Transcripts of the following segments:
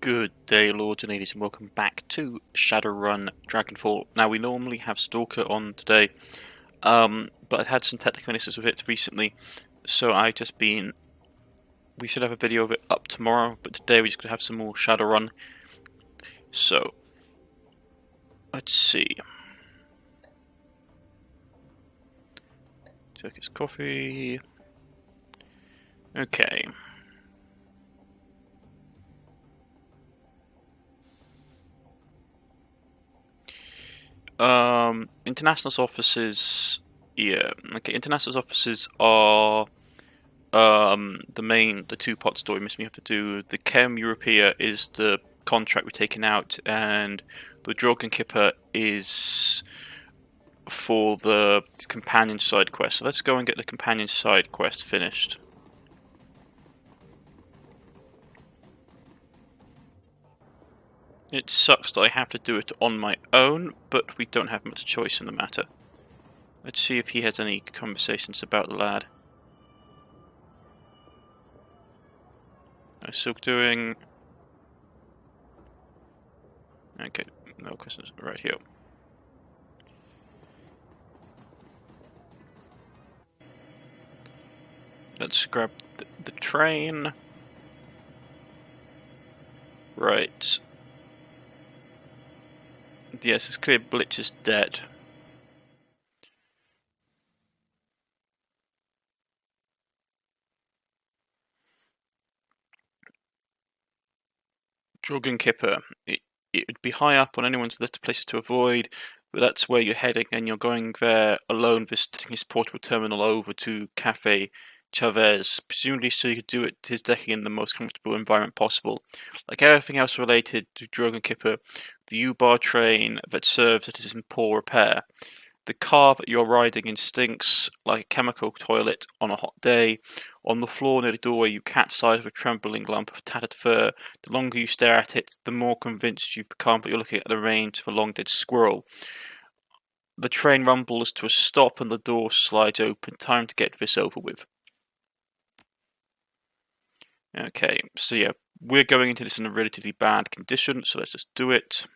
Good day, lords and ladies, and welcome back to Shadowrun Dragonfall. Now, we normally have Stalker on today, but I've had some technical issues with it recently, so we should have a video of it up tomorrow, but today we're just going to have some more Shadowrun. So, let's see. Check his coffee. Okay. International's offices, yeah, okay, International's offices are, the two-part story mission we have to do. The Chem Europea is the contract we're taking out, and the Dragon Kipper is for the companion side quest. So let's go and get the companion side quest finished. It sucks that I have to do it on my own, but we don't have much choice in the matter. Let's see if he has any conversations about the lad. I'm still doing... Okay, no questions right here. Let's grab the train. Right. Yes, it's clear Blitz is dead. Dragon Kipper. It would be high up on anyone's list of places to avoid, but that's where you're heading, and you're going there alone, visiting his portable terminal over to Cafe Chavez, presumably so you could do it his decking in the most comfortable environment possible. Like everything else related to Dragon Kipper, the U-Bar train that serves it is in poor repair. The car that you're riding in stinks like a chemical toilet on a hot day. On the floor near the doorway you catch sight of a trembling lump of tattered fur. The longer you stare at it, the more convinced you've become that you're looking at the remains of a long-dead squirrel. The train rumbles to a stop and the door slides open. Time to get this over with. Okay, so yeah, we're going into this in a relatively bad condition, so let's just do it.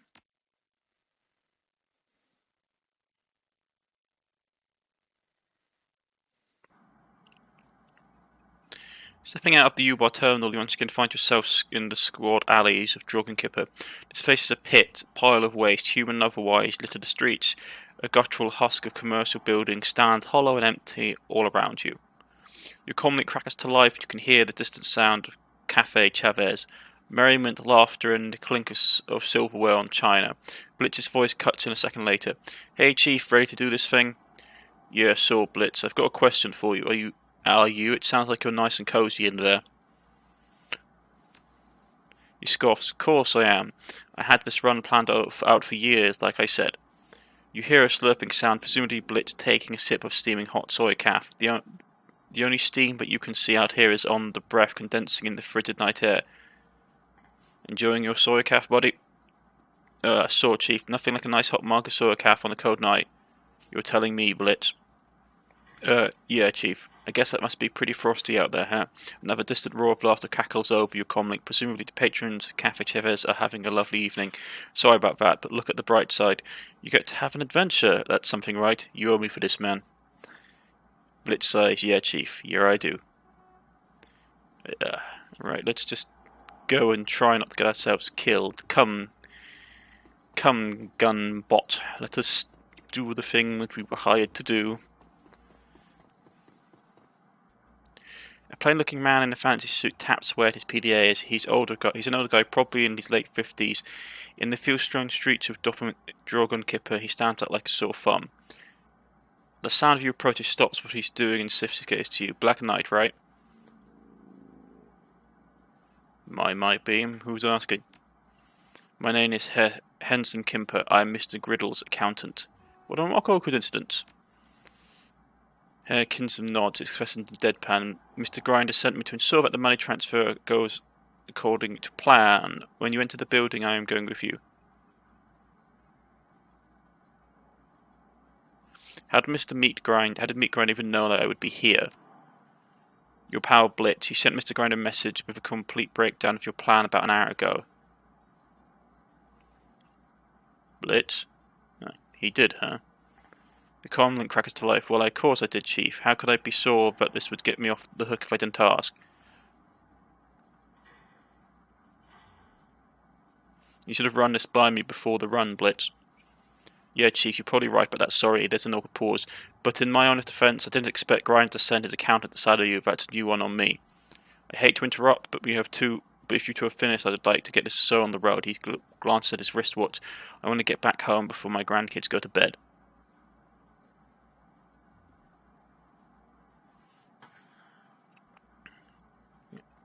Stepping out of the U-Bar terminal, you once again find yourself in the squalid alleys of Dragon Kipper. This place is a pit, pile of waste, human and otherwise, litter the streets. A guttural husk of commercial buildings stands hollow and empty all around you. Your comlink crackles to life. You can hear the distant sound of Cafe Chavez. Merriment, laughter, and the clink of silverware on china. Blitz's voice cuts in a second later. Hey, Chief, ready to do this thing? Yeah, sure, Blitz. I've got a question for you. Are you? It sounds like you're nice and cozy in there. He scoffs. Of course I am. I had this run planned out for years, like I said. You hear a slurping sound, presumably Blitz taking a sip of steaming hot soy calf. The only steam that you can see out here is on the breath condensing in the frigid night air. Enjoying your soy calf, buddy? Sure, Chief. Nothing like a nice hot mug of soy calf on a cold night. You're telling me, Blitz. Yeah, Chief. I guess that must be pretty frosty out there, huh? Another distant roar of laughter cackles over your comlink. Presumably the patrons of Cafe Chavez are having a lovely evening. Sorry about that, but look at the bright side. You get to have an adventure. That's something, right? You owe me for this, man. Blitz sighs. Yeah, Chief. Yeah, I do. Right, let's just go and try not to get ourselves killed. Come, gun bot. Let us do the thing that we were hired to do. A plain-looking man in a fancy suit taps away at his PDA as he's an older guy, probably in his late 50s. In the field-strewn streets of Dragon Kipper, he stands out like a sore thumb. The sound of your approach stops what he's doing and shifts his gaze to you. Black Knight, right? Might be. Who's asking? My name is Henson Kimper. I'm Mr. Griddle's accountant. What a remarkable coincidence. Herr Kinsom nods, expressing the deadpan. Mr. Grinder sent me to ensure that the money transfer goes according to plan. When you enter the building, I am going with you. How did Meat Grind even know that I would be here? Your pal Blitz. He sent Mr. Grinder a message with a complete breakdown of your plan about an hour ago. Blitz? He did, huh? The comlink crackers to life. Well, of course I did, Chief. How could I be sure that this would get me off the hook if I didn't ask? You should have run this by me before the run, Blitz. Yeah, Chief, you're probably right about that. Sorry, there's an awkward pause. But in my honest defense, I didn't expect Grinder to send his accountant to saddle you. That's a new one on me. I hate to interrupt, but if you two have finished, I'd like to get this show on the road. He glanced at his wristwatch. I want to get back home before my grandkids go to bed.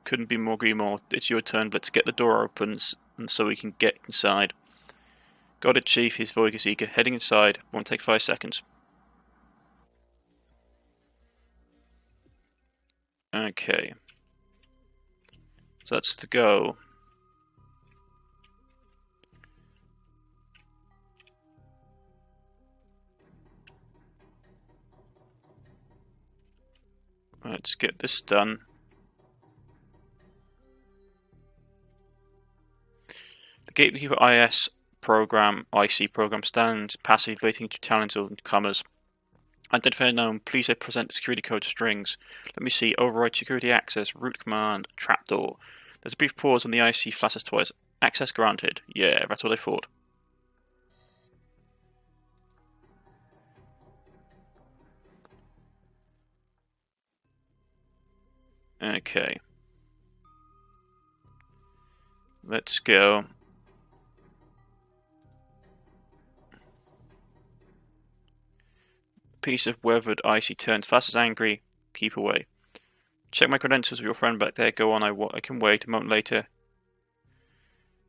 Couldn't be more agree more. It's your turn. Let's get the door open and so we can get inside. Got it, Chief. His voice is eager. Heading inside. Won't take 5 seconds. Okay. So that's the go. Let's get this done. The Gatekeeper IC program stands passively waiting to challenge all newcomers. Identifier known, please present the security code strings. Let me see, override security access, root command, trapdoor. There's a brief pause and the IC flashes twice. Access granted. Yeah, that's what I thought. Okay. Let's go. Piece of weathered icy turns fast as angry. Keep away. Check my credentials with your friend back there. Go on, I can wait. A moment later.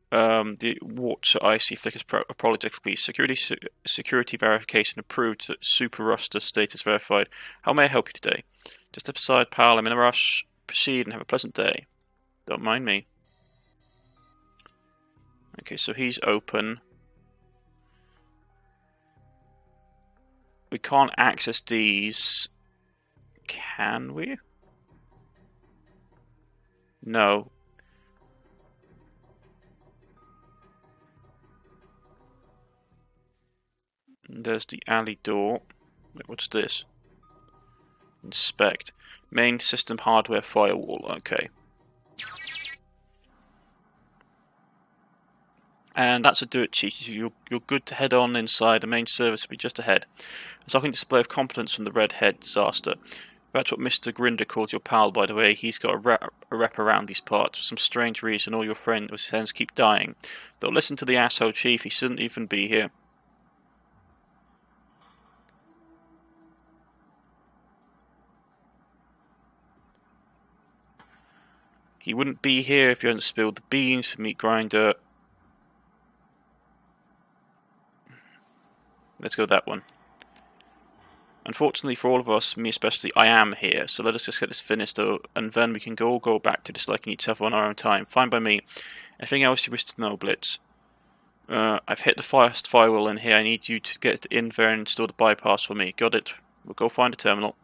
The water icy flickers apologetically. Security verification approved. Super roster status verified. How may I help you today? Just step aside, pal. I'm in a rush. Proceed and have a pleasant day. Don't mind me. Okay, so he's open. We can't access these. Can we? No. There's the alley door. Wait, what's this? Inspect. Main system hardware firewall. Okay. And that's a do it, Chief. You're good to head on inside. The main service will be just ahead. A shocking display of competence from the redhead disaster. That's what Mr. Grinder calls your pal, by the way. He's got a rep around these parts. For some strange reason, all your friends keep dying. Don't listen to the asshole, Chief. He shouldn't even be here. He wouldn't be here if you hadn't spilled the beans for meat grinder. Let's go with that one. Unfortunately for all of us, me especially, I am here, so let us just get this finished, and then we can all go back to disliking each other on our own time. Fine by me. Anything else you wish to know, Blitz? I've hit the fast firewall in here. I need you to get in there and install the bypass for me. Got it. We'll go find a terminal.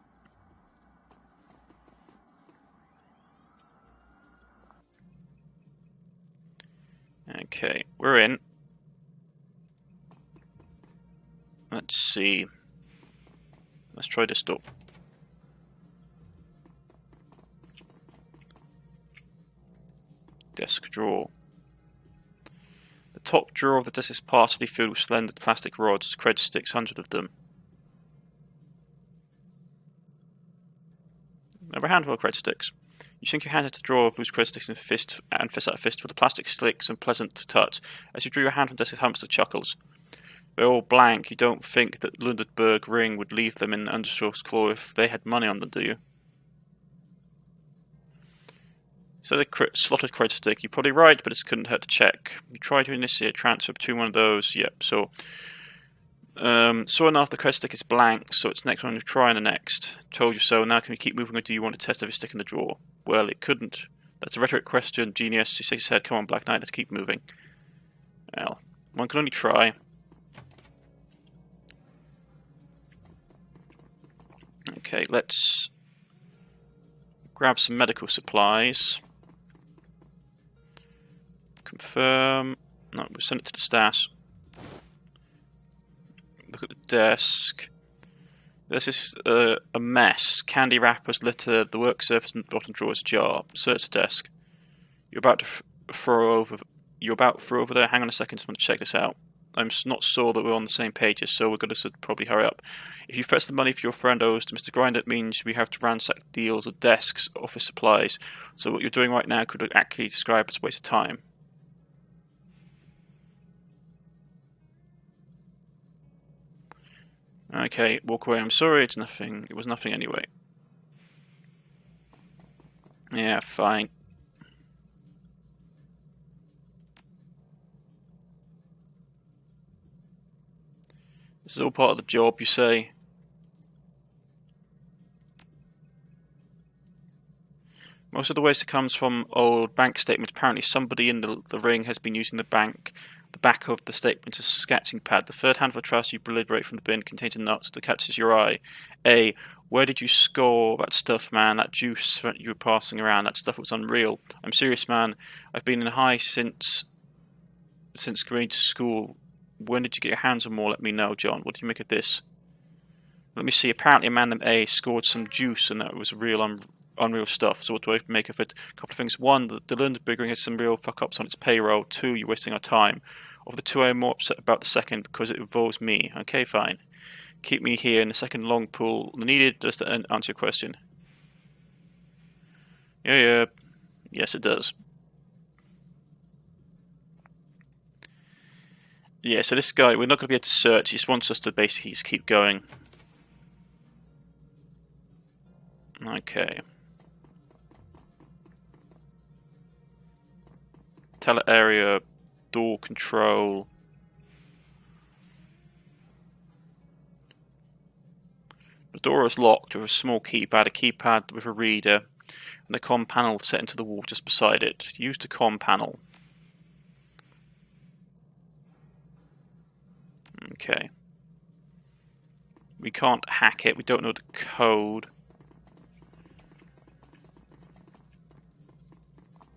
Okay, we're in. Let's see. Let's try this door. Desk drawer. The top drawer of the desk is partially filled with slender plastic rods, cred sticks, 100 of them. Over a handful of cred sticks. You sink your hand into the drawer of loose cred sticks and fist out a fist for the plastic slicks and pleasant to touch. As you drew your hand from the desk, it humps and chuckles. They're all blank. You don't think that Lundenburg Ring would leave them in Undershaw's claw if they had money on them, do you? So the slotted cred stick. You're probably right, but it couldn't hurt to check. You try to initiate transfer between one of those. Yep. So enough, the cred stick is blank, so it's next one you try and the next. Told you so. Now can we keep moving, or do you want to test every stick in the drawer? Well, it couldn't. That's a rhetoric question. Genius. He said, "Come on, Black Knight, let's keep moving." Well, one can only try. Okay, let's grab some medical supplies. Confirm. No, we'll send it to the stash. look at the desk. This is a mess. Candy wrappers litter the work surface and the bottom drawer is ajar. Search the desk. You're about to throw over there. Hang on a second, just want to check this out. I'm not sure that we're on the same pages, so we're going to probably hurry up. If you fetch the money for your friend owes to Mr. Grinder, it means we have to ransack deals of desks, office supplies. So what you're doing right now could actually describe as a waste of time. Okay, walk away. I'm sorry, it's nothing. It was nothing anyway. Yeah, fine. This is all part of the job, you say? Most of the waste comes from old bank statements. Apparently somebody in the ring has been using the back of the statement as a sketching pad. The third handful of trash you liberate from the bin contains a nut that catches your eye. A. Where did you score that stuff, man? That juice that you were passing around, that stuff was unreal. I'm serious, man. I've been in high since grade school. When did you get your hands on more? Let me know, John. What do you make of this? Let me see. Apparently a man named A scored some juice and that was real unreal stuff. So what do I make of it? A couple of things. One, the London Biggering has some real fuck-ups on its payroll. Two, you're wasting our time. Of the two, I'm more upset about the second because it involves me. Okay, fine. Keep me here in the second long pool needed just to answer your question. Yeah. Yes, it does. Yeah, so this guy, we're not going to be able to search. He just wants us to basically just keep going. Okay. Teller area, door control. The door is locked with a small keypad, a keypad with a reader, and a comm panel set into the wall just beside it. Use the comm panel. Okay. We can't hack it, we don't know the code.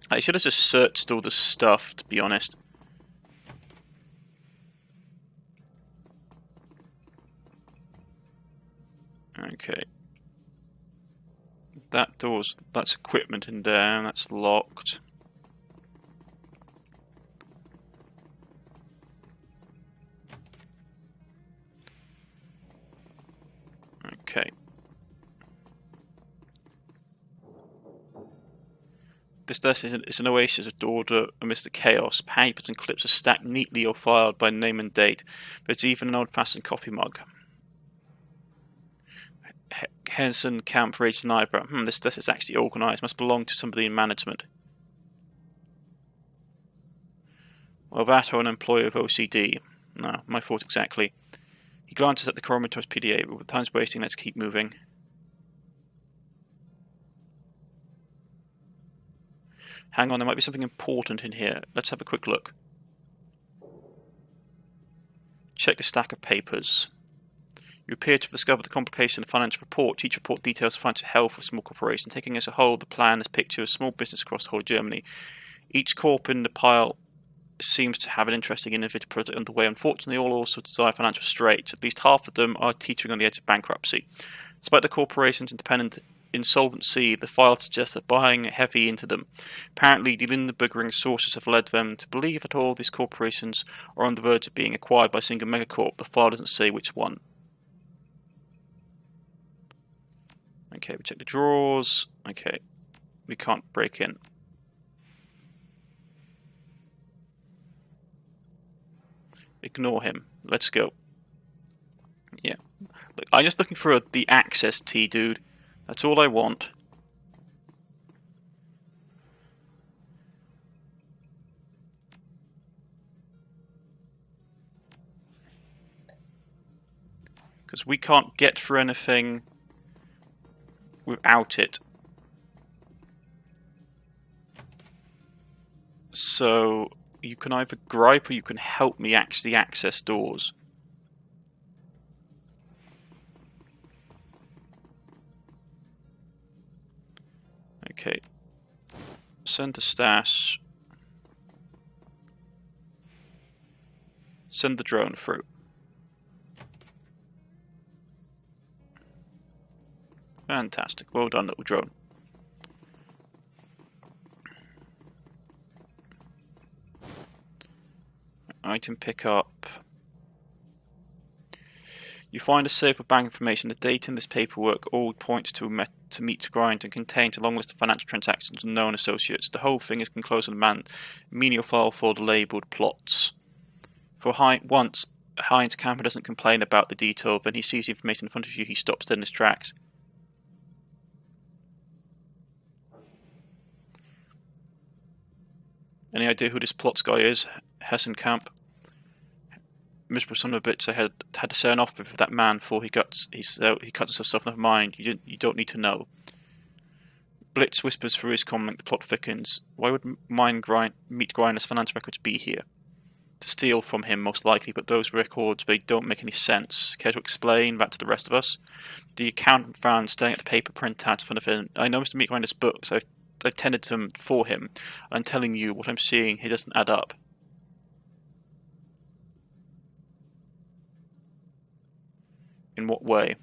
I should have just searched all the stuff, to be honest. Okay. That's equipment in there, that's locked. Okay. This desk is an oasis of order amidst the chaos. Papers and clips are stacked neatly or filed by name and date. There's even an old-fashioned coffee mug. Henson Camp raised an eyebrow. This desk is actually organised. Must belong to somebody in management. Well, that or an employee of OCD. No, my fault exactly. He glances at the chronometer's PDA, but with time's wasting, let's keep moving. Hang on, there might be something important in here. Let's have a quick look. Check the stack of papers. You appear to have discovered the complication of the financial report. Each report details the financial health of a small corporation. Taking as a whole, the plan is a picture of small business across the whole of Germany. Each corp in the pile seems to have an interesting innovative project underway. Unfortunately, all also desire financial straits. At least half of them are teetering on the edge of bankruptcy. Despite the corporation's independent insolvency, the file suggests that buying heavy into them. Apparently, the Lindenbergering sources have led them to believe that all these corporations are on the verge of being acquired by a single megacorp. The file doesn't say which one. Okay, we check the drawers. Okay, we can't break in. Ignore him. Let's go. Yeah. Look, I'm just looking for the access key, dude. That's all I want. Because we can't get for anything without it. So you can either gripe or you can help me actually access doors. Okay. Send the stash. Send the drone through. Fantastic. Well done, little drone. Item pickup. You find a safe with bank information. The data in this paperwork all points to meet grind and contains a long list of financial transactions and known associates. The whole thing is enclosed in a menial file folder labelled plots. For once, Heinz Camper doesn't complain about the detail. When he sees the information in front of you, he stops dead in his tracks. Any idea who this plots guy is? Hessenkamp. Miserable son of a bitch, I had to say off with that man before he cuts himself. Never mind, you don't need to know. Blitz whispers through his comment. The plot thickens. Why would Meat Grinder's finance records be here? To steal from him, most likely, but those records, they don't make any sense. Care to explain that to the rest of us? The accountant found staring at the paper printout in front of him. I know Mr. Meat Grinder's books. I've tended to them for him. I'm telling you, what I'm seeing here doesn't add up. In what way?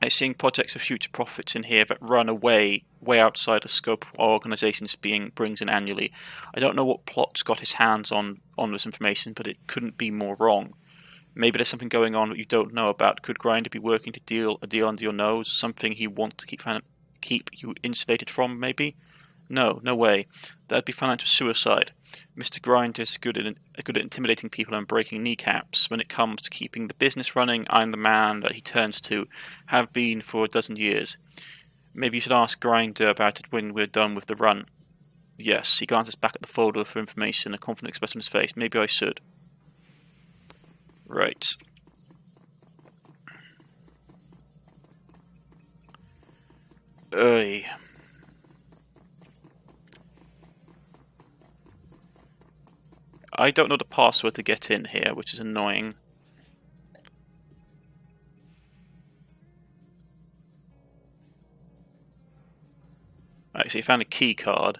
I'm seeing projects of future profits in here that run way outside the scope of our organisation's brings in annually. I don't know what plot's got his hands on this information, but it couldn't be more wrong. Maybe there's something going on that you don't know about. Could Grinder be working to a deal under your nose? Something he wants to keep you insulated from, maybe? No way. That'd be financial suicide. Mr. Grinder is good at intimidating people and breaking kneecaps. When it comes to keeping the business running, I'm the man that he turns to. Have been for a dozen years. Maybe you should ask Grinder about it when we're done with the run. Yes, he glances back at the folder for information, a confident expression on his face. Maybe I should. Right. I don't know the password to get in here, which is annoying. Actually, I found a key card.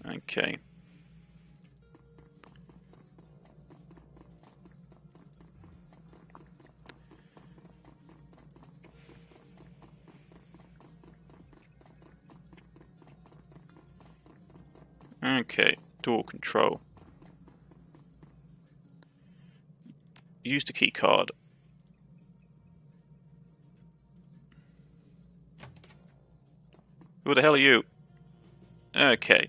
Okay. Okay, door control. Use the key card. Who the hell are you? Okay.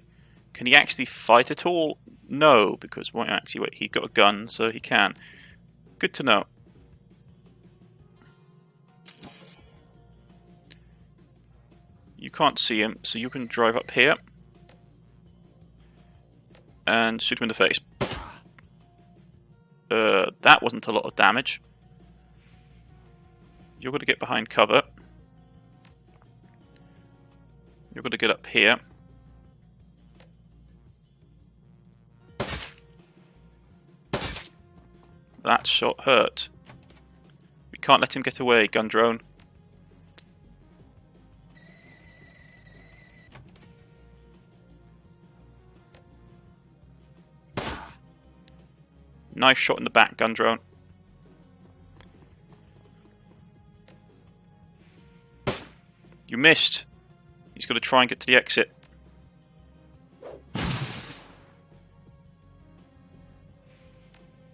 Can he actually fight at all? No, because he's got a gun, so he can. Good to know. You can't see him, so you can drive up here and shoot him in the face. That wasn't a lot of damage. You're going to get behind cover. You're going to get up here. That shot hurt. We can't let him get away, gun drone. Nice shot in the back, gun drone. You missed. He's got to try and get to the exit.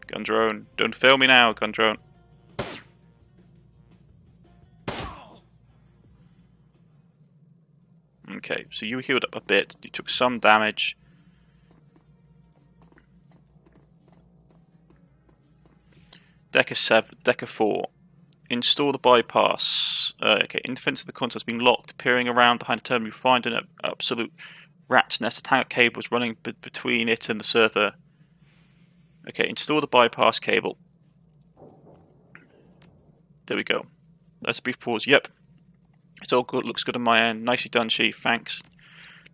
Gun drone, don't fail me now, gun drone. Okay, so you healed up a bit. You took some damage. Decker 4. Install the bypass. Okay, in defense of the console has been locked. Peering around behind the terminal, you find an absolute rat's nest. A tank of cables running between it and the server. Okay, install the bypass cable. There we go. That's a brief pause. Yep. It's all good. Looks good on my end. Nicely done, Chief. Thanks.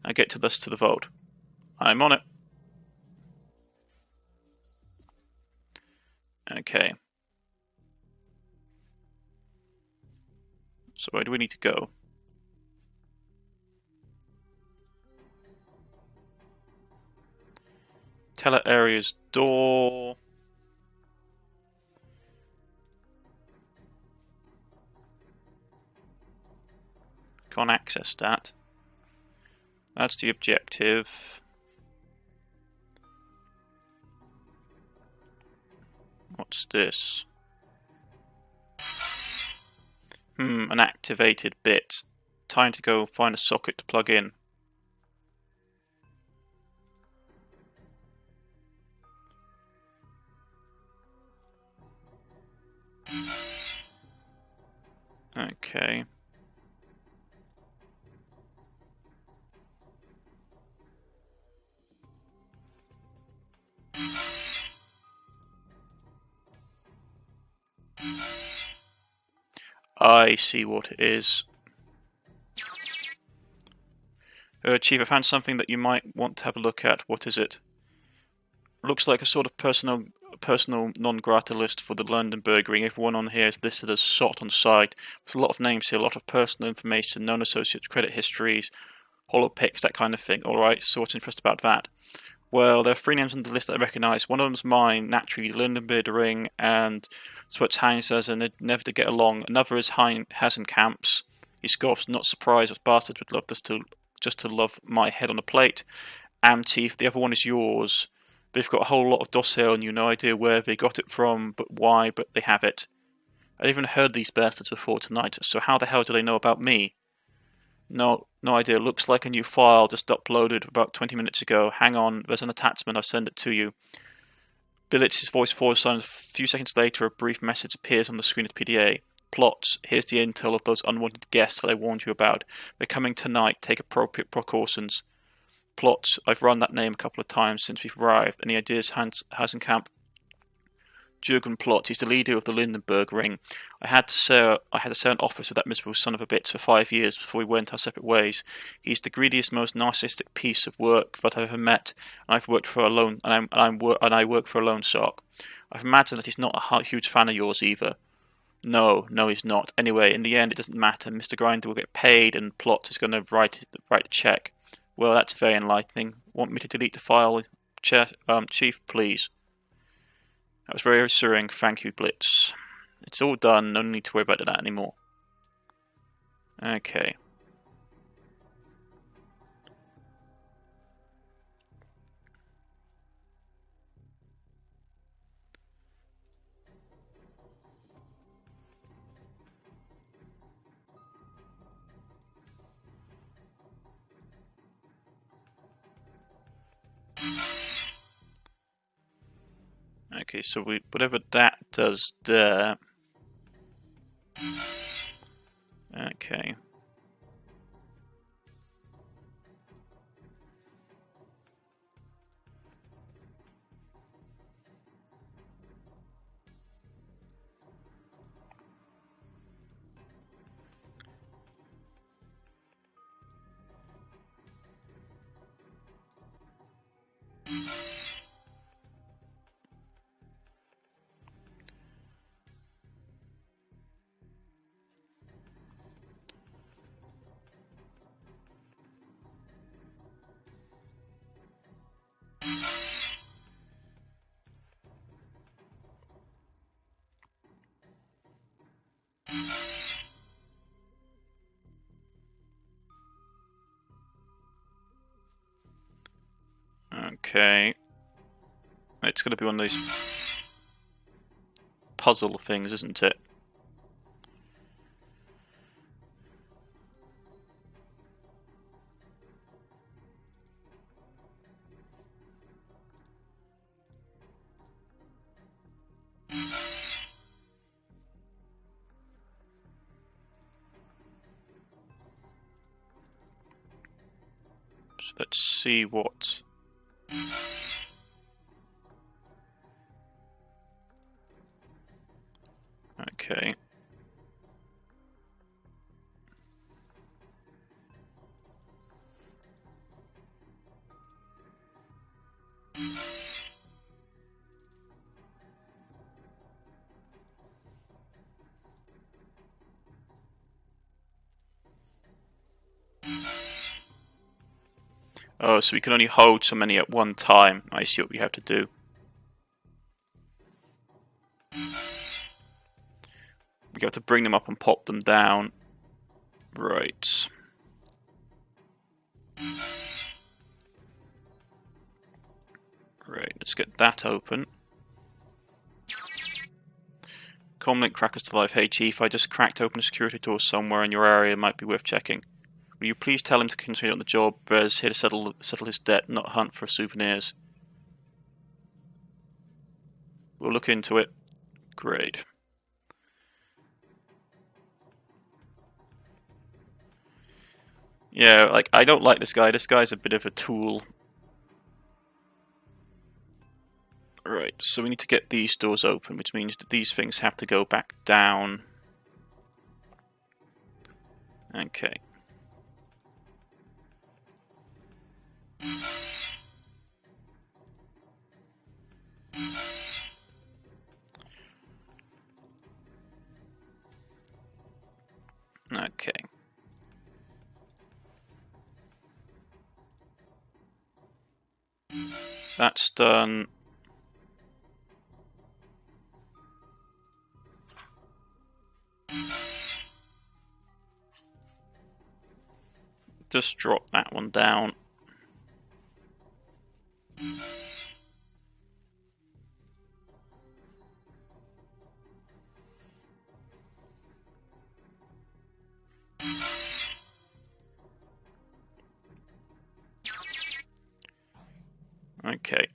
Now get to the vault. I'm on it. Okay. So where do we need to go? Teller area's door. Can't access that. That's the objective. What's this? An activated bit. Time to go find a socket to plug in. Okay. I see what it is. Chief, I found something that you might want to have a look at. What is it? Looks like a sort of personal non grata list for the Londonburg ring. Everyone on here is listed as SOT on site. There's a lot of names here, a lot of personal information, known associates, credit histories, holopics, that kind of thing. Alright, so what's interesting about that? Well, there are 3 names on the list that I recognise. One of them's mine, naturally, Lindenbeard Ring, and it's what Hein says, and they never did get along. Another is Hein Hasenkamp's. He scoffs, not surprised, as bastards would love just to love my head on a plate. And Chief, the other one is yours. They've got a whole lot of dossier on you, no idea where they got it from, but why, but they have it. I've even heard these bastards before tonight, so how the hell do they know about me? No idea. Looks like a new file just uploaded about 20 minutes ago. Hang on, there's an attachment. I'll send it to you. Bilitz's voice forwards on. A few seconds later, a brief message appears on the screen as PDA. Plots. Here's the intel of those unwanted guests that I warned you about. They're coming tonight. Take appropriate precautions. Plots. I've run that name a couple of times since we've arrived. Any ideas, Hasenkamp? Jürgen Plot. He's the leader of the Lindenberg ring. I had to share an office with that miserable son of a bitch for 5 years before we went our separate ways. He's the greediest, most narcissistic piece of work that I've ever met, and I work for a loan shark. I've imagined that he's not a huge fan of yours either. No, he's not. Anyway, in the end, it doesn't matter. Mr. Grinder will get paid, and Plot is going to write the check. Well, that's very enlightening. Want me to delete the file, Chief, please? That was very reassuring. Thank you, Blitz. It's all done. No need to worry about that anymore. Okay. Okay, so whatever that does there. Okay. Okay. It's going to be one of these puzzle things, isn't it? So let's see what... Okay. Oh, so we can only hold so many at one time. I see what we have to do. We have to bring them up and pop them down. Right. Great, let's get that open. Comlink crackers to life. Hey Chief, I just cracked open a security door somewhere in your area. It might be worth checking. Will you please tell him to continue on the job? Vez here to settle his debt, not hunt for souvenirs. We'll look into it. Great. Yeah, like, I don't like this guy. This guy's a bit of a tool. Right, so we need to get these doors open, which means that these things have to go back down. Okay. Okay. That's done. Just drop that one down. Okay.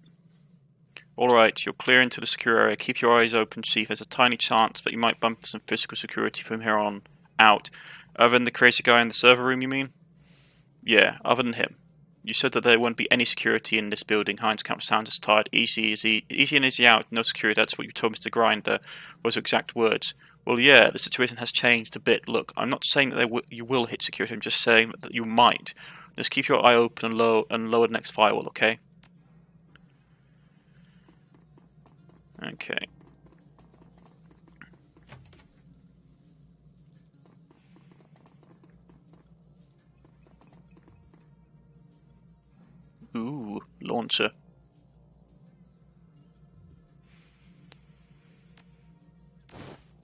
Alright, you're clear into the secure area. Keep your eyes open, Chief. There's a tiny chance that you might bump into some physical security from here on out. Other than the crazy guy in the server room, you mean? Yeah, other than him. You said that there wouldn't be any security in this building. Heinz Camp sounds as tired. Easy and easy out. No security. That's what you told Mr. Grinder. Was your exact words. Well, yeah, the situation has changed a bit. Look, I'm not saying that you will hit security. I'm just saying that you might. Just keep your eye open and lower the next firewall, okay? Okay. Ooh, launcher.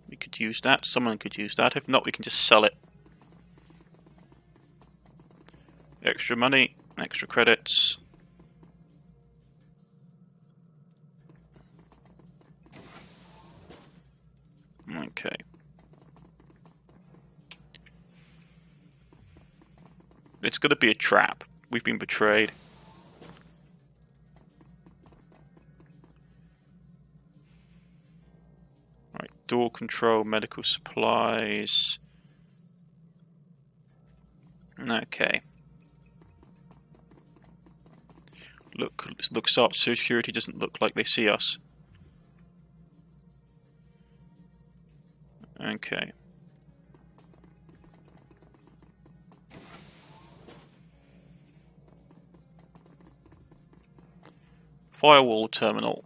We could use that. Someone could use that. If not, we can just sell it. Extra money, extra credits. Okay. It's going to be a trap. We've been betrayed. Right, door control, medical supplies. Okay. Looks up. Security doesn't look like they see us. Okay. Firewall terminal.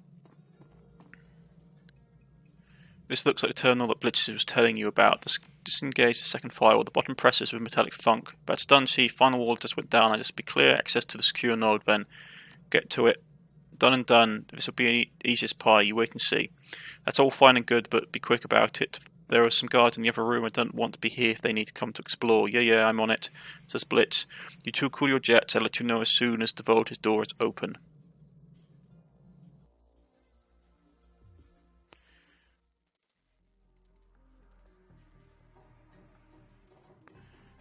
This looks like the terminal that Blitz was telling you about. Disengage the second firewall. The bottom presses with metallic funk. That's done, Chief. Final wall just went down. I just be clear. Access to the secure node then. Get to it. Done and done. This will be easy as pie. You wait and see. That's all fine and good, but be quick about it. There are some guards in the other room. I don't want to be here if they need to come to explore. Yeah, I'm on it, says Blitz. You two cool your jets. I'll let you know as soon as the vault's door is open.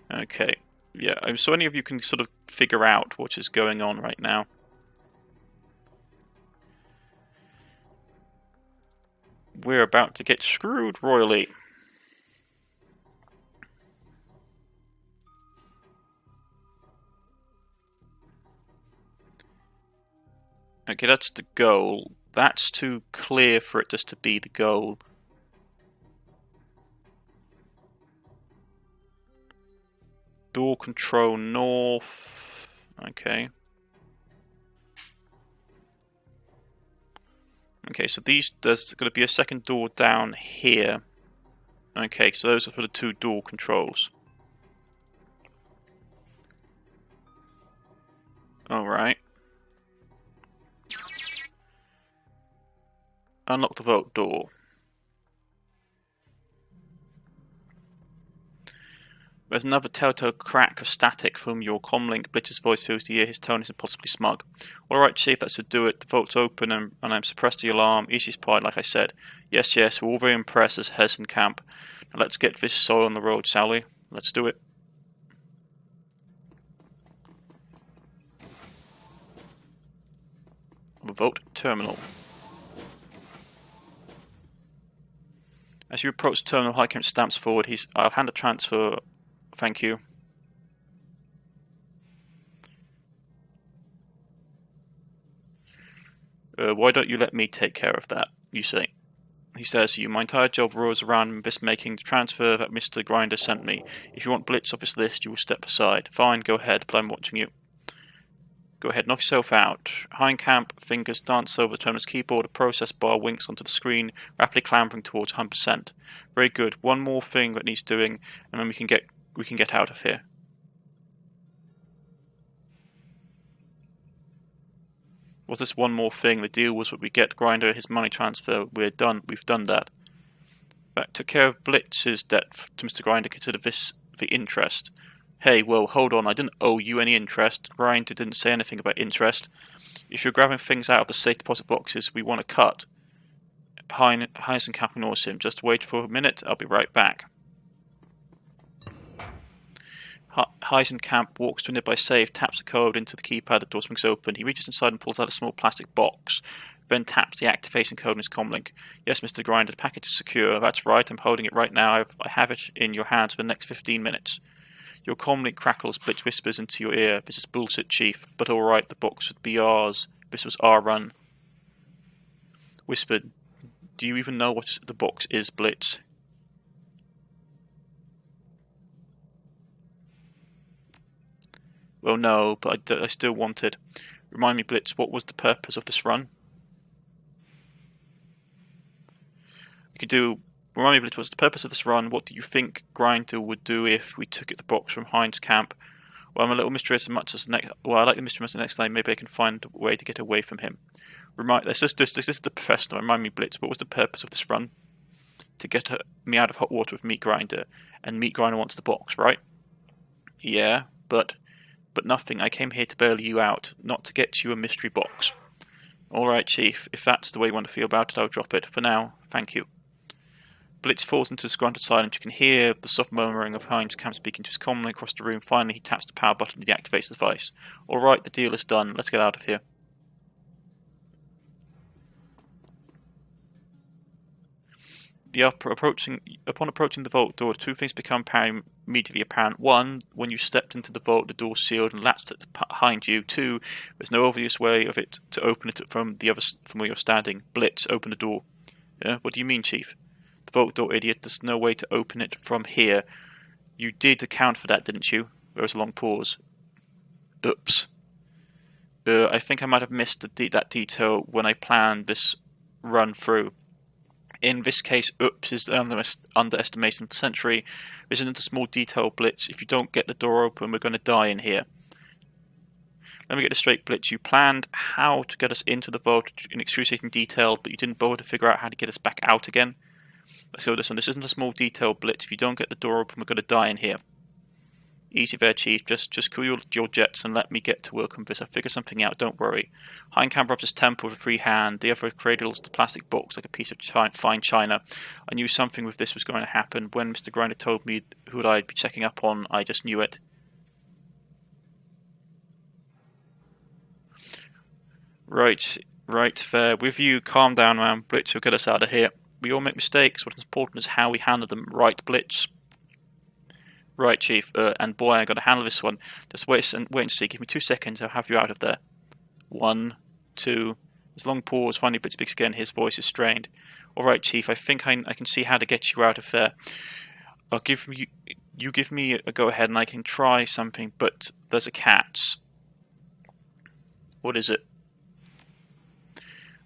Okay. Yeah, so any of you can sort of figure out what is going on right now. We're about to get screwed royally. Okay, that's the goal. That's too clear for it just to be the goal. Door control north. Okay. Okay, so there's going to be a second door down here. Okay, so those are for the two door controls. Alright. Unlock the vault door. There's another telltale crack of static from your comlink. Blitz's voice fills the ear. His tone is impossibly smug. Alright, Chief, that should do it. The vault's open and I'm suppressed the alarm. Easiest part, like I said. Yes, we're all very impressed as Camp. Now let's get this soil on the road, shall we? Let's do it. The vault terminal. As you approach the terminal, High Camp stamps forward. I'll hand a transfer. Thank you. Why don't you let me take care of that, you say. He says to you, my entire job revolves around this making the transfer that Mr. Grinder sent me. If you want Blitz off his list, you will step aside. Fine, go ahead, but I'm watching you. Go ahead, knock yourself out. Heinkamp fingers dance over the terminal's keyboard, a process bar winks onto the screen, rapidly clambering towards 100%. Very good. One more thing that needs doing, and then we can get out of here. What's this one more thing? The deal was that we get Grinder his money transfer. We've done that. That took care of Blitz's debt to Mr. Grinder. Consider this the interest. Hey, well, hold on, I didn't owe you any interest. Grinder didn't say anything about interest. If you're grabbing things out of the safe deposit boxes, we want a cut. Heisenkamp ignores him. Just wait for a minute, I'll be right back. Heisenkamp walks to a nearby safe, taps a code into the keypad, the door swings open. He reaches inside and pulls out a small plastic box, then taps the activation code in his comlink. Yes, Mr. Grinder, the package is secure. That's right, I'm holding it right now. I have it in your hands for the next 15 minutes. Your comlink crackles, Blitz whispers into your ear. This is bullshit, Chief, but alright, the box would be ours. This was our run. Whispered, do you even know what the box is, Blitz? Well, no, but I still want it. Remind me, Blitz, what was the purpose of this run? Remind me, Blitz, what's the purpose of this run? What do you think Grinder would do if we took the box from Heinz Camp? Well, I'm a little mysterious as much as the next. Well, I like the mystery as the next time. Maybe I can find a way to get away from him. This is the professor. Remind me, Blitz, what was the purpose of this run? To get me out of hot water with Meat Grinder, and Meat Grinder wants the box, right? Yeah, but nothing. I came here to bail you out, not to get you a mystery box. All right, Chief. If that's the way you want to feel about it, I'll drop it. For now, thank you. Blitz falls into disgruntled silence. You can hear the soft murmuring of Heinz Camp speaking to his comlink across the room. Finally, he taps the power button to deactivate the device. Alright, the deal is done. Let's get out of here. Upon approaching the vault door, two things become immediately apparent. One, when you stepped into the vault, the door sealed and latched it behind you. Two, there's no obvious way of it to open it from where you're standing. Blitz, open the door. Yeah? What do you mean, Chief? The vault door, idiot. There's no way to open it from here. You did account for that, didn't you? There was a long pause. Oops. I think I might have missed that detail when I planned this run through. In this case, oops is the underestimation of the century. This isn't a small detail, Blitz. If you don't get the door open, we're going to die in here. Let me get this straight, Blitz. You planned how to get us into the vault in excruciating detail, but you didn't bother to figure out how to get us back out again. Let's go with this one. This isn't a small detail, Blitz. If you don't get the door open, we're going to die in here. Easy there, Chief. Just cool your jets and let me get to work on this. I'll figure something out, don't worry. Heinkamp rubs his temple with a free hand. The other cradles the plastic box like a piece of fine china. I knew something with this was going to happen. When Mr. Grinder told me who I'd be checking up on, I just knew it. Right there. With you, calm down, man. Blitz will get us out of here. We all make mistakes. What's important is how we handle them. Right, Blitz? Right, Chief. And boy, I got to handle this one. Just wait and see. Give me 2 seconds. I'll have you out of there. 1, 2. There's a long pause. Finally, Blitz speaks again. His voice is strained. All right, Chief. I think I can see how to get you out of there. You give me a go ahead, and I can try something. But there's a catch. What is it?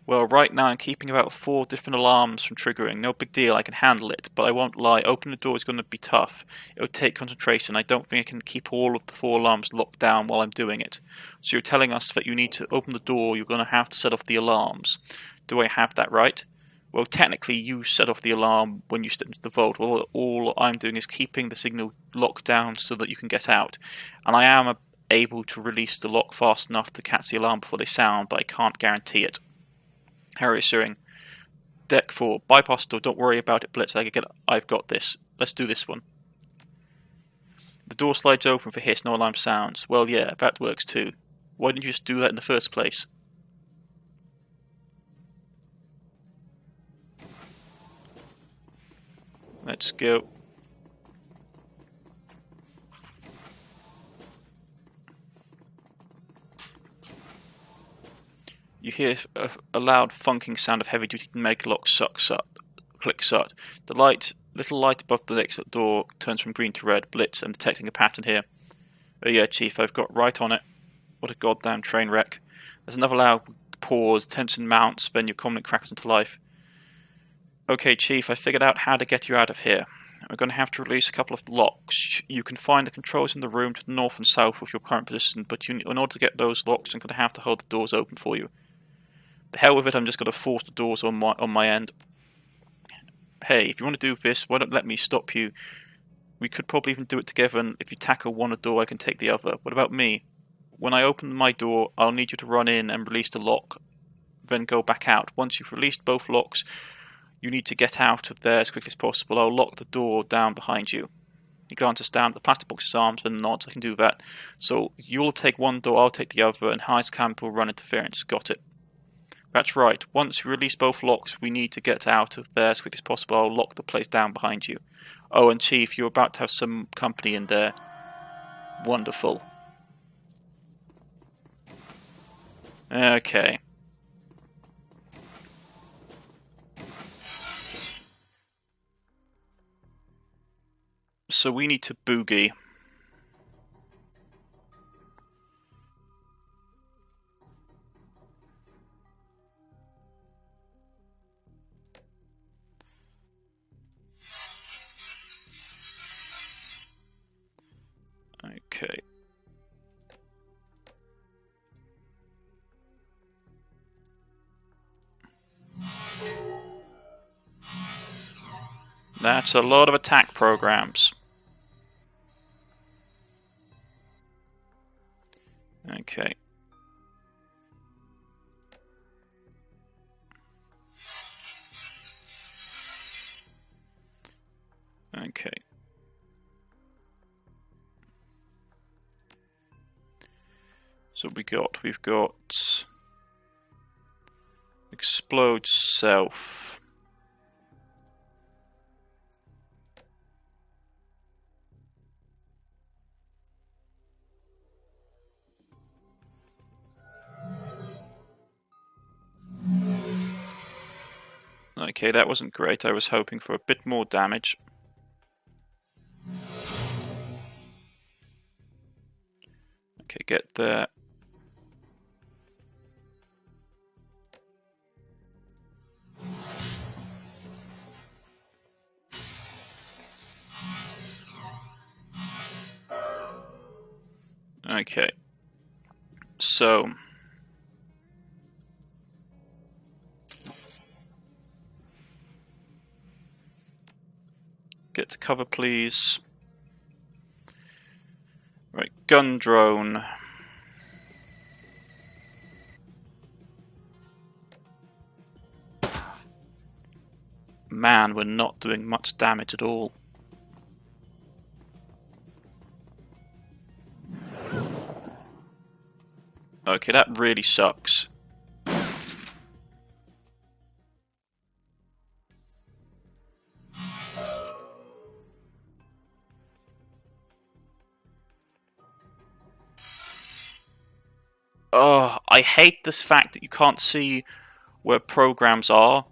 Well, right now I'm keeping about 4 different alarms from triggering. No big deal, I can handle it, but I won't lie, opening the door is going to be tough. It would take concentration. I don't think I can keep all of the 4 alarms locked down while I'm doing it. So you're telling us that you need to open the door, you're going to have to set off the alarms. Do I have that right? Well, technically, you set off the alarm when you step into the vault. Well, all I'm doing is keeping the signal locked down so that you can get out. And I am able to release the lock fast enough to catch the alarm before they sound, but I can't guarantee it. Harry assuring. Deck 4. Bypass door. Don't worry about it, Blitz. I've got this. Let's do this one. The door slides open for hiss, no alarm sounds. Well, yeah, that works too. Why didn't you just do that in the first place? Let's go. You hear a loud funking sound of heavy-duty mega lock click shut. The little light above the exit door turns from green to red. Blitz, I'm detecting a pattern here. Oh yeah, Chief, I've got right on it. What a goddamn train wreck. There's another loud pause, tension mounts, then your comment cracks into life. Okay, Chief, I figured out how to get you out of here. I'm going to have to release a couple of locks. You can find the controls in the room to the north and south of your current position, but in order to get those locks, I'm going to have to hold the doors open for you. The hell with it, I'm just going to force the doors on my end. Hey, if you want to do this, why don't let me stop you? We could probably even do it together, and if you tackle one door, I can take the other. What about me? When I open my door, I'll need you to run in and release the lock, then go back out. Once you've released both locks, you need to get out of there as quickly as possible. I'll lock the door down behind you. He glances down at the plastic box's arms and nods. I can do that. So you'll take one door, I'll take the other, and High's camp will run interference. Got it. That's right. Once you release both locks, we need to get out of there as quickly as possible. I'll lock the place down behind you. Oh, and Chief, you're about to have some company in there. Wonderful. Okay. So we need to boogie. Okay. That's a lot of attack programs. Okay. Okay. So we've got explode self. Okay, that wasn't great. I was hoping for a bit more damage. Okay, get there. Okay. So get to cover, please. Right, gun drone. Man, we're not doing much damage at all. Okay, that really sucks. Oh, I hate this fact that you can't see where programs are.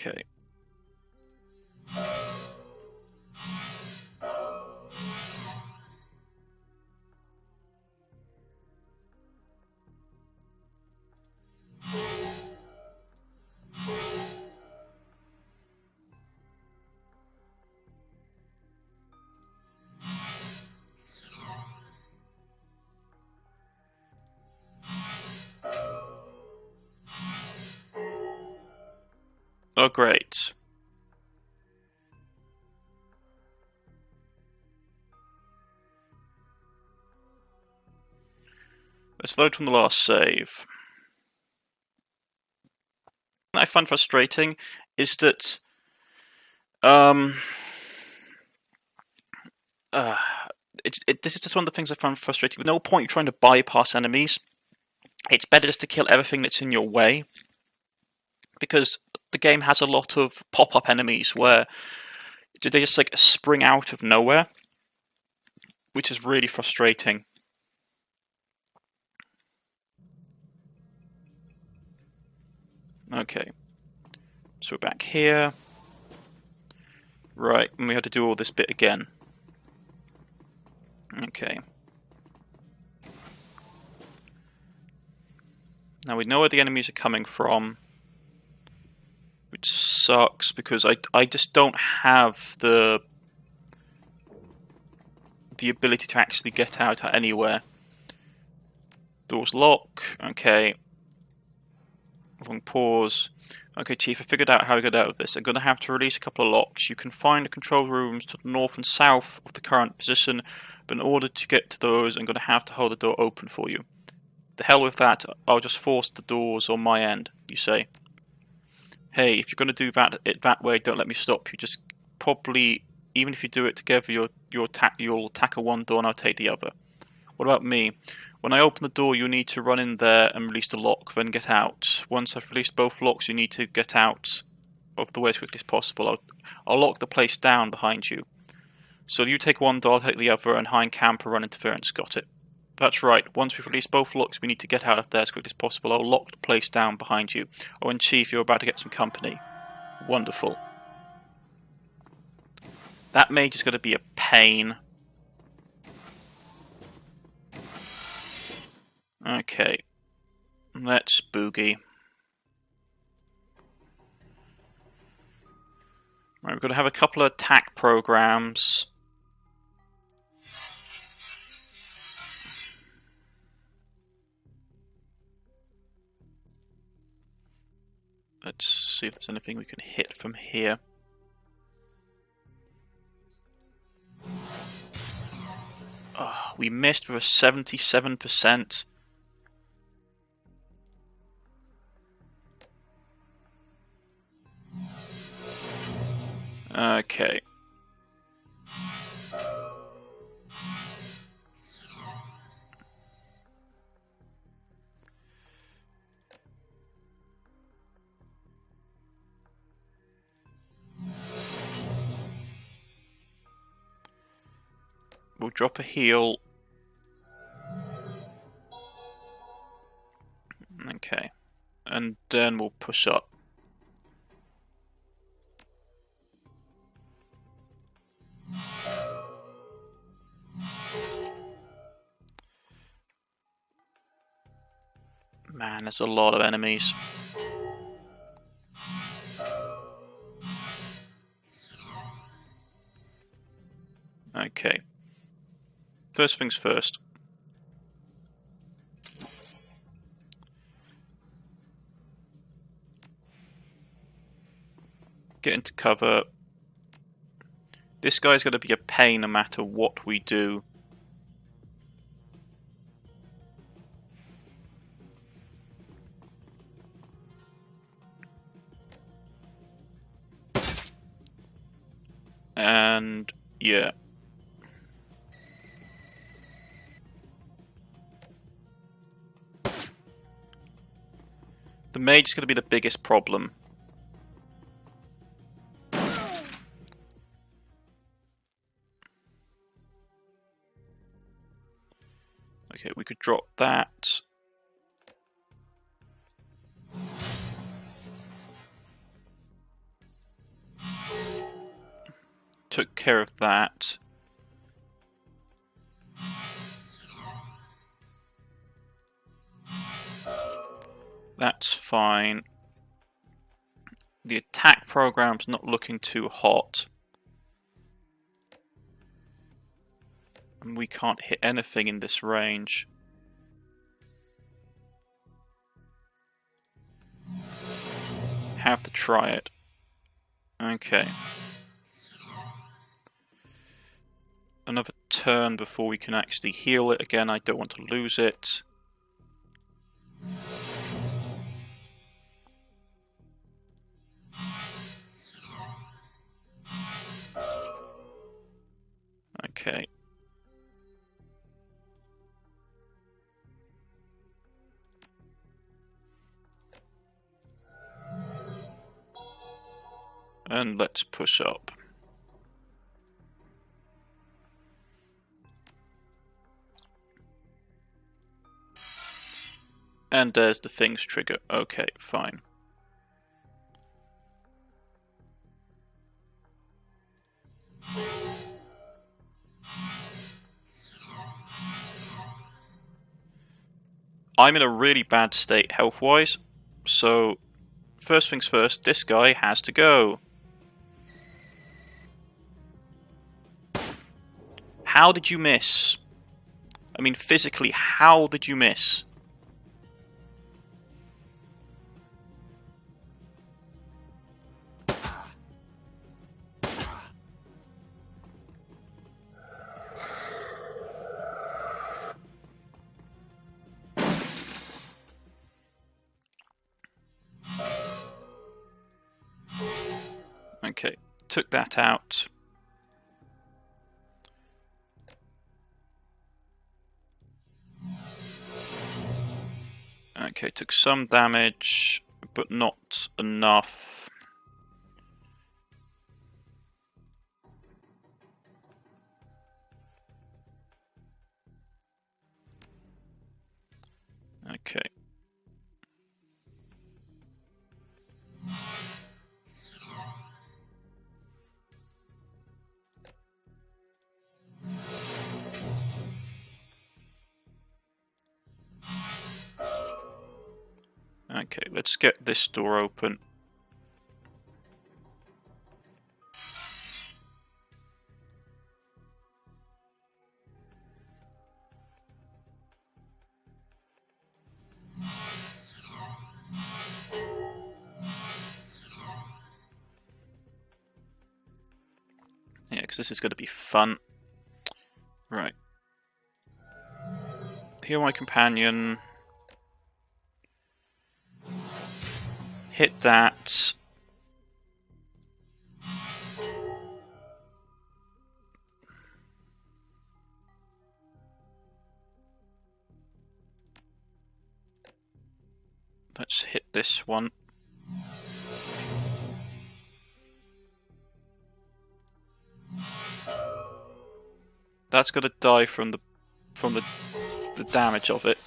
Okay. Oh, great. Let's load from the last save. What I find frustrating is that this is just one of the things I find frustrating. With no point trying to bypass enemies. It's better just to kill everything that's in your way, because the game has a lot of pop-up enemies where they just like spring out of nowhere, which is really frustrating. Okay, so we're back here. Right, and we have to do all this bit again. Okay. Now we know where the enemies are coming from, which sucks because I just don't have the ability to actually get out at anywhere. Doors lock. Okay. Long pause. Okay, Chief, I figured out how to get out of this. I'm going to have to release a couple of locks. You can find the control rooms to the north and south of the current position, but in order to get to those, I'm going to have to hold the door open for you. The hell with that. I'll just force the doors on my end, you say. Hey, if you're going to do that way, don't let me stop you. Just probably, even if you do it together, you'll tackle one door and I'll take the other. What about me? When I open the door, you need to run in there and release the lock, then get out. Once I've released both locks, you need to get out of the way as quickly as possible. I'll lock the place down behind you. So you take one door, I'll take the other, and hide camp or run interference. Got it. That's right. Once we've released both locks, we need to get out of there as quickly as possible. I'll lock the place down behind you. Oh, and Chief, you're about to get some company. Wonderful. That mage is going to be a pain. Okay. Let's boogie. Right, we're going to have a couple of attack programs. Let's see if there's anything we can hit from here. Oh, we missed with a 77%. Okay. We'll drop a heal. Okay. And then we'll push up. Man, there's a lot of enemies. Okay. First things first. Get into cover. This guy's going to be a pain no matter what we do. And yeah. The mage is going to be the biggest problem. Okay, we could drop that. took care of that. That's fine. The attack program's not looking too hot. And we can't hit anything in this range. Have to try it. Okay. Another turn before we can actually heal it again. I don't want to lose it. Okay. And let's push up. And there's the things trigger. Okay, fine. I'm in a really bad state health-wise, so first things first, this guy has to go. How did you miss? I mean, physically, how did you miss? Okay, took that out. Okay, took some damage, but not enough. Okay. Okay, let's get this door open. Yeah, because this is going to be fun. Right. Heal my companion. Hit that. Let's hit this one. That's gonna die from the damage of it.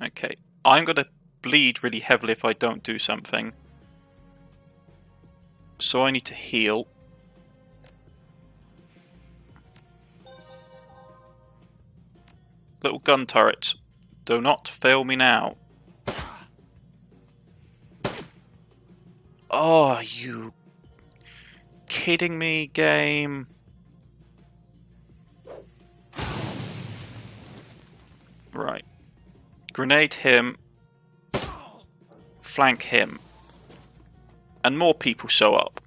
Okay, I'm gonna bleed really heavily if I don't do something. So I need to heal. Little gun turrets, do not fail me now. Oh, are you kidding me, game? Right. Grenade him. Flank him. And more people show up.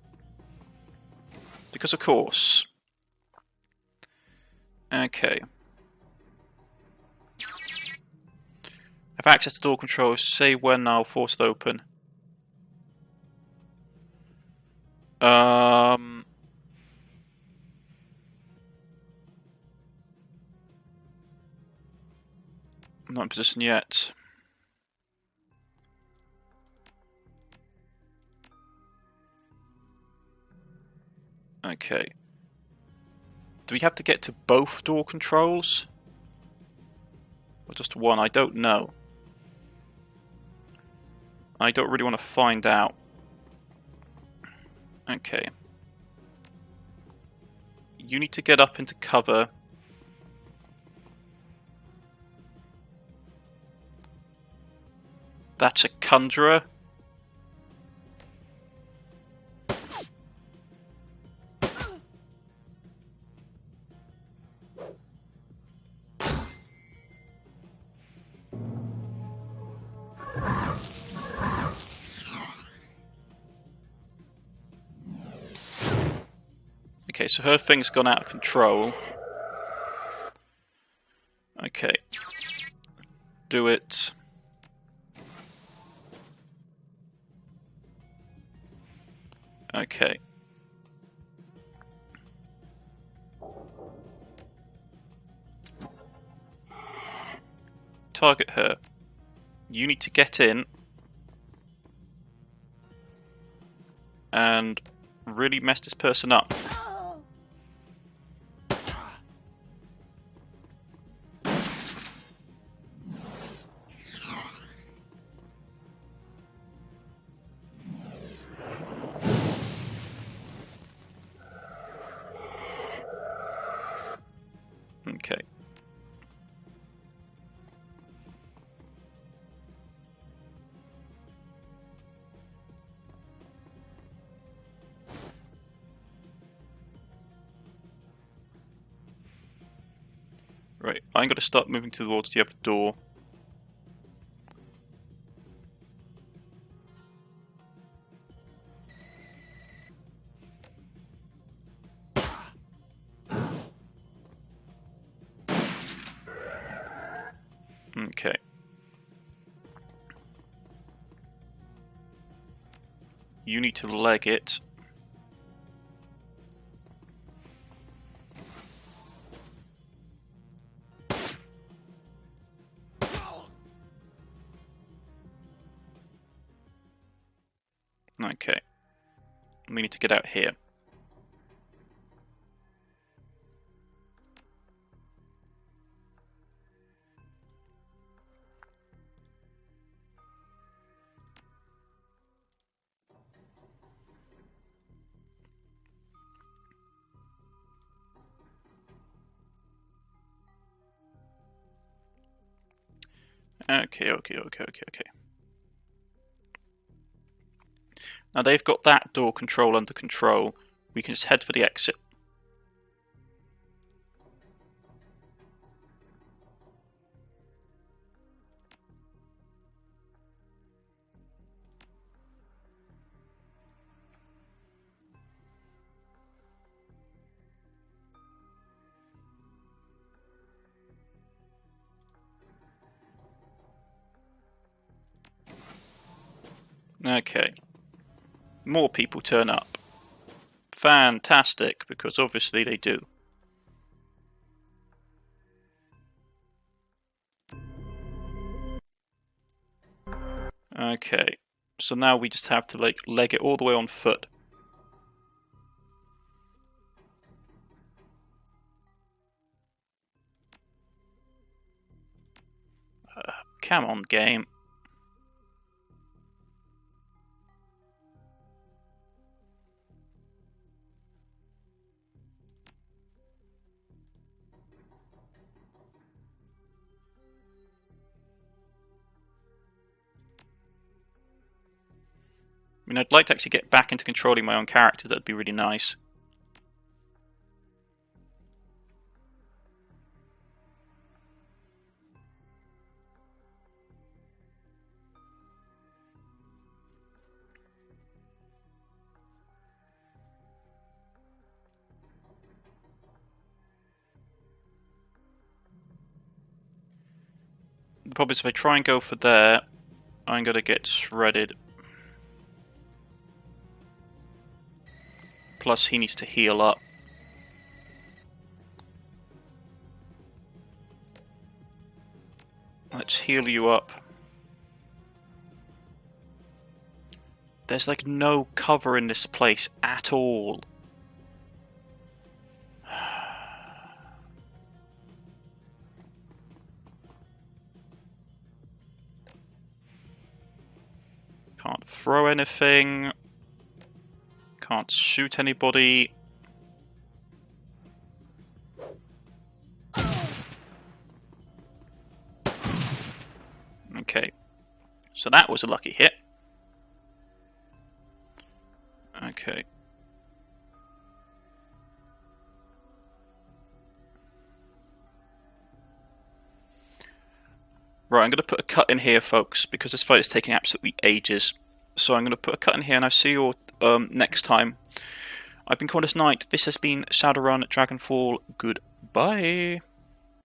Because of course. Okay. Have access to door controls. Say when I'll force it open. I'm not in position yet. Okay. Do we have to get to both door controls? Or just one? I don't know. I don't really want to find out. Okay. You need to get up into cover. That's a conjurer. Okay, so her thing's gone out of control. Okay. Do it. Okay. Target her. You need to get in and really mess this person up. Okay. Right, I'm going to start moving towards the other door. Okay. You need to leg it. Okay. We need to get out here. Okay. Now they've got that door control under control. We can just head for the exit. Okay. More people turn up. Fantastic, because obviously they do. Okay. So now we just have to leg it all the way on foot. Come on, game. I mean, I'd like to actually get back into controlling my own characters. That'd be really nice. The problem is if I try and go for there, I'm going to get shredded. Plus, he needs to heal up. Let's heal you up. There's like no cover in this place at all. Can't throw anything. Can't shoot anybody. So that was a lucky hit. Okay. Right, I'm going to put a cut in here, folks, because this fight is taking absolutely ages. So I'm going to put a cut in here, and I'll see you all next time. I've been Cornish-knight. This has been Shadowrun Dragonfall. Goodbye.